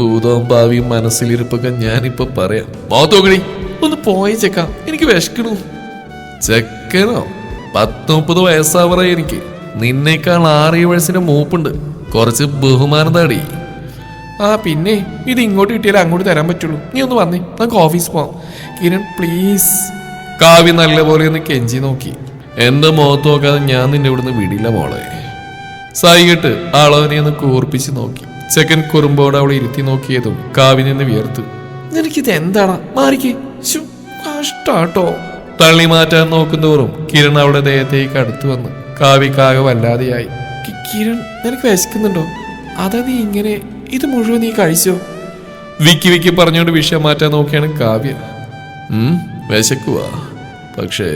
ഭൂതവും ഭാവിയും മനസ്സിലിരിപ്പൊക്കെ ഞാനിപ്പോ പറയാം. മോത്തോക്കടി ഒന്ന് പോയി ചെക്കാം, എനിക്ക് വിശക്കണു. ചെക്കനോ? 10-30 വയസ്സാവറ എനിക്ക്. നിന്നേക്കാൾ 6-7 വയസ്സിന്റെ മൂപ്പുണ്ട്. കുറച്ച് ബഹുമാനം താടി. പിന്നെ ഇത് ഇങ്ങോട്ട് കിട്ടിയാലേ അങ്ങോട്ട് തരാൻ പറ്റുള്ളൂ. നീ ഒന്ന് വന്നേ, നമുക്ക് ഓഫീസ് പോവാം. കിരൺ പ്ലീസ്. കാവ്യ നല്ലപോലെ ഒന്ന് കെഞ്ചി നോക്കി. എന്റെ മുഖത്ത് നോക്കാതെ ഞാൻ നിന്നെ ഇവിടുന്ന് വിടില്ല മോളെ. സായികെട്ട് ആളവനെ ഒന്ന് കൂർപ്പിച്ച് നോക്കി. ചെക്കൻ കുറുമ്പോടെ അവളെ ഇരുത്തി നോക്കിയതും കാവ്യ നിന്ന് വിയർത്തു. നിനക്കിത് എന്താണ്? മാറിക്ക്. കഷ്ടാട്ടോ. തള്ളി മാറ്റാൻ നോക്കുന്നവരും കിരൺ അവളുടെ ദേഹത്തേക്ക് അടുത്തു വന്നു. കാവ്യക്കാകെ വല്ലാതെയായി. കിരൺ നിനക്ക് വിശക്കുന്നുണ്ടോ? അതാ നീ ഇങ്ങനെ ഇത് മുഴുവൻ നീ കഴിച്ചോ? വിക്കി പറഞ്ഞുകൊണ്ട് വിഷയം മാറ്റാൻ നോക്കിയാണ് കാവ്യ. വിശക്കുവാ, പക്ഷേ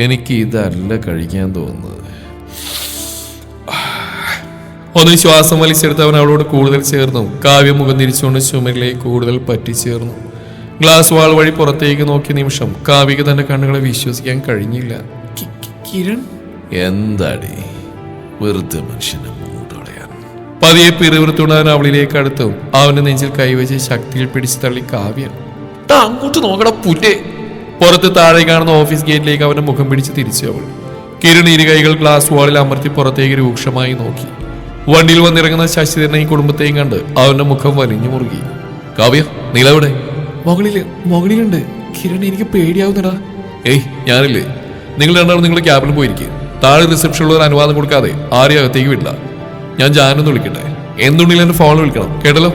എനിക്ക് ഇതല്ല കഴിക്കാൻ തോന്നുന്നത്. ഒന്ന് ശ്വാസം വലിച്ചെടുത്ത് അവൻ അവളോട് കൂടുതൽ ചേർന്നു. കാവ്യ മുഖം തിരിച്ചുകൊണ്ട് ചുമരിലേക്ക് കൂടുതൽ പറ്റിച്ചേർന്നു. ഗ്ലാസ് വാൾ വഴി പുറത്തേക്ക് നോക്കിയ നിമിഷം കാവ്യക്ക് തന്റെ കണ്ണുകളെ വിശ്വസിക്കാൻ കഴിഞ്ഞില്ല. കിരൺ എന്താടി വെറുതെ മനുഷ്യനെ മൂടളയാൻ. പതിയെ പിറുവിറുത്തുണ്ടാൻ അവളിലേക്ക് അടുത്തും അവന്റെ നെഞ്ചിൽ കൈവച്ച് ശക്തിയിൽ പിടിച്ചു തള്ളി കാവ്യ. അങ്ങോട്ട് നോക്കട പുല്ലേ. പുറത്ത് താഴെ കാണുന്ന ഓഫീസ് ഗേറ്റിലേക്ക് അവന്റെ മുഖം പിടിച്ച് തിരിച്ചു അവൾ. കിരൺ ഇരു കൈകൾ ഗ്ലാസ് വാളിൽ അമർത്തി പുറത്തേക്ക് രൂക്ഷമായി നോക്കി. വണ്ടിയിൽ വന്നിറങ്ങുന്ന ശശിധരനെയും കുടുംബത്തെയും കണ്ട് അവന്റെ മുഖം വലിഞ്ഞു മുറുകി. കാവ്യ നിലവിടെ? മുകളിലുണ്ട്. കിരൺ എനിക്ക് പേടിയാവുന്നടാ. ഞാനില്ലേ, നിങ്ങൾ രണ്ടാളും നിങ്ങളുടെ ക്യാബിൽ പോയിരിക്കും. താഴെ റിസപ്ഷനിലുള്ള അനുവാദം കൊടുക്കാതെ ആരെയും അകത്തേക്ക് വിടില്ല. ഞാൻ ജാനൊന്ന് വിളിക്കട്ടെ. എന്തുണ്ടെങ്കിലും എന്റെ ഫോണിൽ വിളിക്കണം, കേട്ടല്ലോ.